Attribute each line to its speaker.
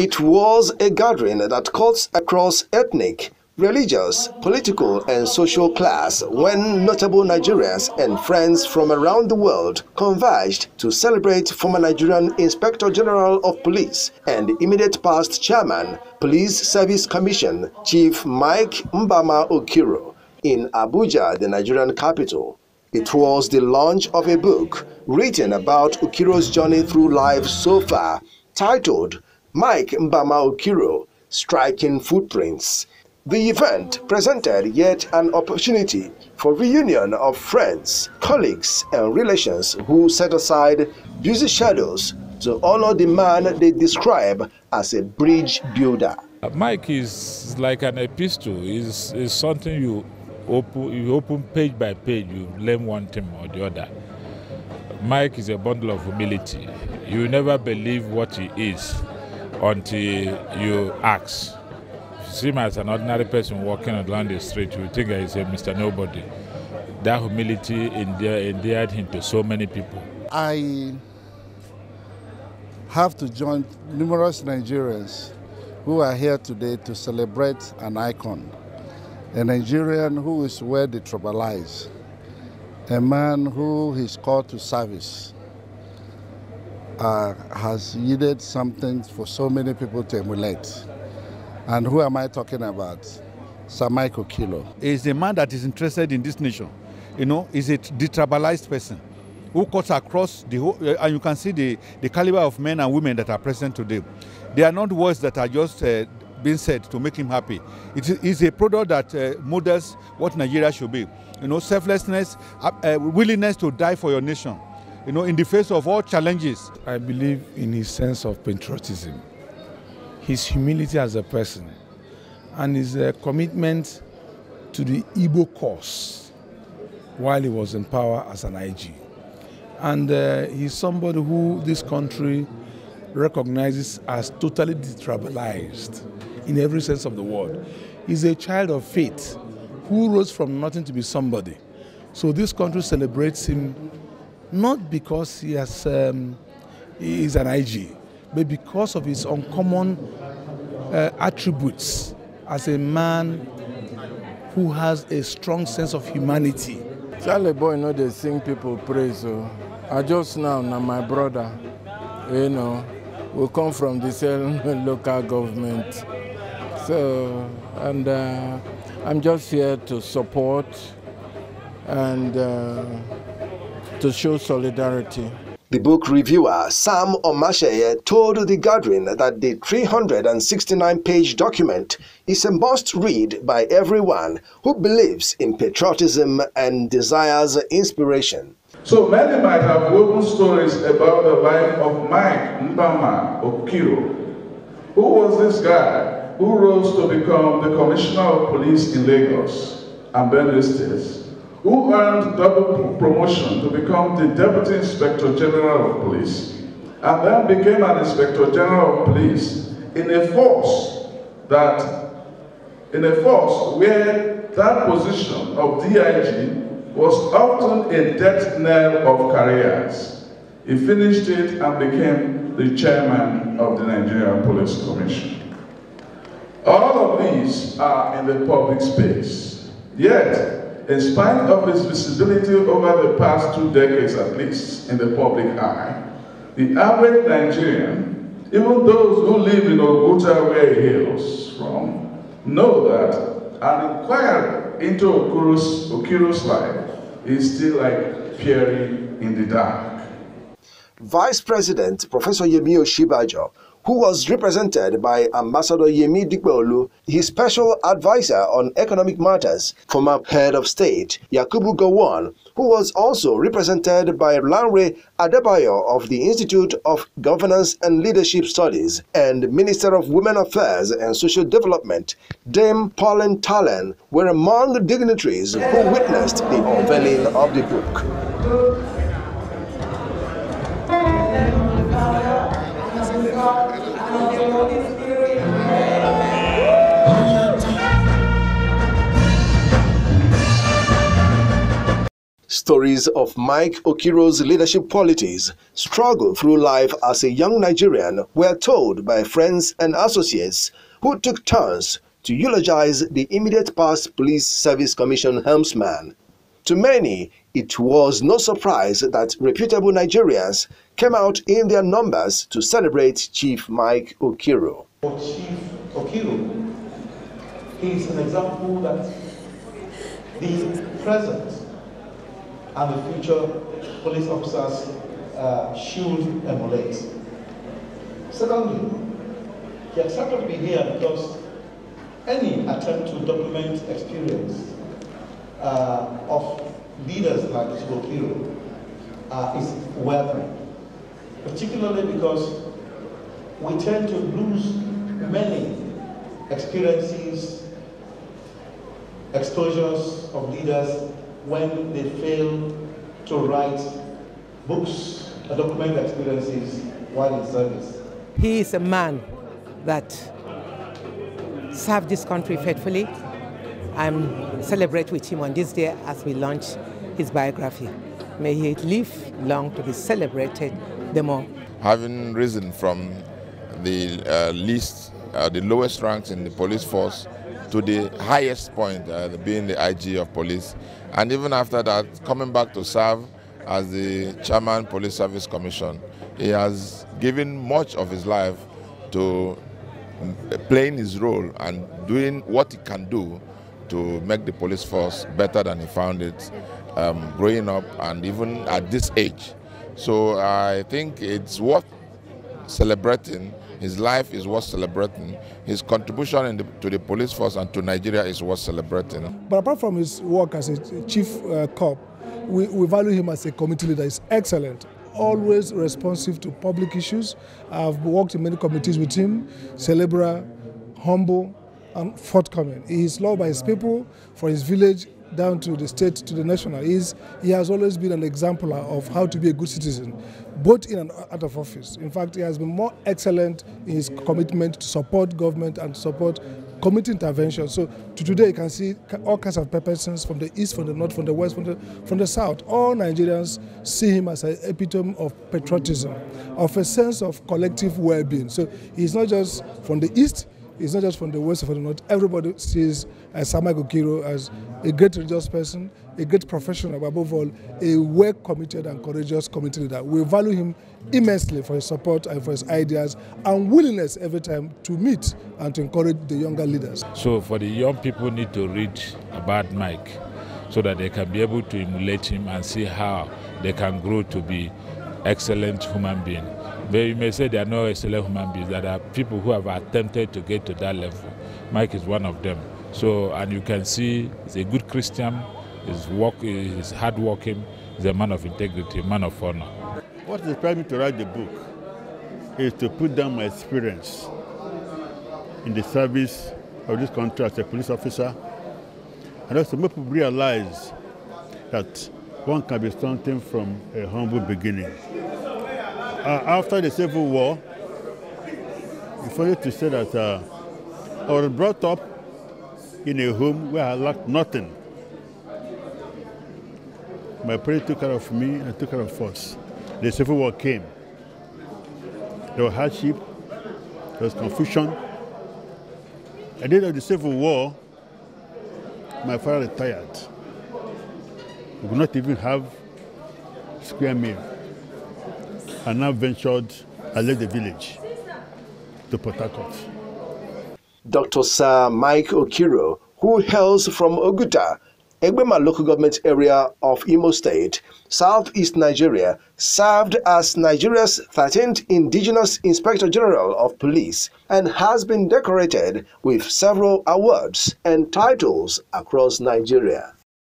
Speaker 1: It was a gathering that cuts across ethnic, religious, political, and social class when notable Nigerians and friends from around the world converged to celebrate former Nigerian Inspector General of Police and immediate past Chairman, Police Service Commission, Chief Mike MBAMA OKIRO, in Abuja, the Nigerian capital. It was the launch of a book written about OKIRO's journey through life so far, titled Mike MBAMA OKIRO, Striking Footprints. The event presented yet an opportunity for reunion of friends, colleagues, and relations who set aside busy schedules to honor the man they describe as a bridge builder.
Speaker 2: Mike is like an epistle. Is something you open page by page, you learn one thing or the other. Mike is a bundle of humility. You never believe what he is until you ask. See him as an ordinary person walking along the street, you think he's a Mr. Nobody. That humility endeared him to so many people.
Speaker 3: I have to join numerous Nigerians who are here today to celebrate an icon, a Nigerian who is where the trouble lies, a man who is called to service, has yielded something for so many people to emulate. And who am I talking about? Sir Mike OKIRO.
Speaker 4: He's a man that is interested in this nation. You know, he's a detribalized person who cuts across the whole, and you can see the caliber of men and women that are present today. They are not words that are just being said to make him happy. It is a product that models what Nigeria should be. You know, selflessness, willingness to die for your nation. You know, in the face of all challenges.
Speaker 5: I believe in his sense of patriotism, his humility as a person, and his commitment to the Igbo cause while he was in power as an IG. And he's somebody who this country recognizes as totally detribalized in every sense of the word. He's a child of faith who rose from nothing to be somebody. So this country celebrates him not because he is an IG, but because of his uncommon attributes as a man who has a strong sense of humanity.
Speaker 6: Charlie boy, you know, they sing people praise. So I just now my brother, you know, we come from the same local government. So, and I'm just here to support and to show solidarity.
Speaker 1: The book reviewer Sam Omasheye told the gathering that the 369-page document is a must-read by everyone who believes in patriotism and desires inspiration.
Speaker 7: So many might have woven stories about the life of Mike MBAMA OKIRO. Who was this guy who rose to become the Commissioner of Police in Lagos and Benue States? Who earned double promotion to become the Deputy Inspector General of Police, and then became an Inspector General of Police in a force where that position of DIG was often a death knell of careers. He finished it and became the chairman of the Nigerian Police Commission. All of these are in the public space, yet in spite of his visibility over the past 2 decades at least in the public eye, the average Nigerian, even those who live in Oguta where he hails from, know that an inquiry into OKIRO's life is still like peering in the dark.
Speaker 1: Vice President Professor Yemi Oshibajo, who was represented by Ambassador Yemi Dikbeolu, his special advisor on economic matters, former head of state Yakubu Gowon, who was also represented by Lanre Adebayo of the Institute of Governance and Leadership Studies, and Minister of Women Affairs and Social Development, Dame Pauline Talen, were among dignitaries who witnessed the unveiling of the book. Stories of Mike OKIRO's leadership qualities, struggle through life as a young Nigerian were told by friends and associates who took turns to eulogize the immediate past Police Service Commission helmsman. To many, it was no surprise that reputable Nigerians came out in their numbers to celebrate Chief Mike OKIRO.
Speaker 8: For Chief OKIRO, he is an example that the present and the future police officers should emulate. Secondly, he accepted to be here because any attempt to document experience of leaders like Chief OKIRO is welcome, particularly because we tend to lose many experiences, exposures of leaders when they fail to write books and document experiences while in service.
Speaker 9: He is a man that served this country faithfully. I'm celebrating with him on this day as we launch his biography. May he live long to be celebrated the more.
Speaker 10: Having risen from the the lowest ranks in the police force to the highest point, being the IG of police, and even after that, coming back to serve as the chairman Police Service Commission, he has given much of his life to playing his role and doing what he can do to make the police force better than he found it growing up and even at this age. So I think it's worth celebrating. His life is worth celebrating. His contribution to the police force and to Nigeria is worth celebrating.
Speaker 11: But apart from his work as a chief cop, we value him as a committee leader. He's excellent, always responsive to public issues. I've worked in many committees with him, cerebral, humble, and forthcoming. He is loved by his people, for his village, down to the state, to the national. He has always been an example of how to be a good citizen, both in and out of office. In fact, he has been more excellent in his commitment to support government and support community intervention. So today you can see all kinds of persons from the east, from the north, from the west, from the south. All Nigerians see him as an epitome of patriotism, of a sense of collective well-being. So he's not just from the east, it's not just from the west or from the north. Everybody sees Mike OKIRO as a great religious person, a great professional, but above all, a well-committed and courageous community leader. We value him immensely for his support and for his ideas and willingness every time to meet and to encourage the younger leaders.
Speaker 2: So for the young people need to read about Mike so that they can be able to emulate him and see how they can grow to be excellent human beings. But you may say there are no excellent human beings. There are people who have attempted to get to that level. Mike is one of them. So, and you can see he's a good Christian, he's hardworking, he's a man of integrity, a man of honor.
Speaker 4: What inspired me to write the book is to put down my experience in the service of this country as a police officer, and also make people realize that one can be something from a humble beginning. After the Civil War, it's funny to say that I was brought up in a home where I lacked nothing. My parents took care of me and took care of us. The Civil War came. There was hardship, there was confusion. At the end of the Civil War, my father retired. We could not even have square meal. I now ventured, I left the village to Port Harcourt.
Speaker 1: Dr. Sir Mike OKIRO, who hails from Oguta, MBAMA local government area of Imo State, southeast Nigeria, served as Nigeria's 13th Indigenous Inspector General of Police and has been decorated with several awards and titles across Nigeria.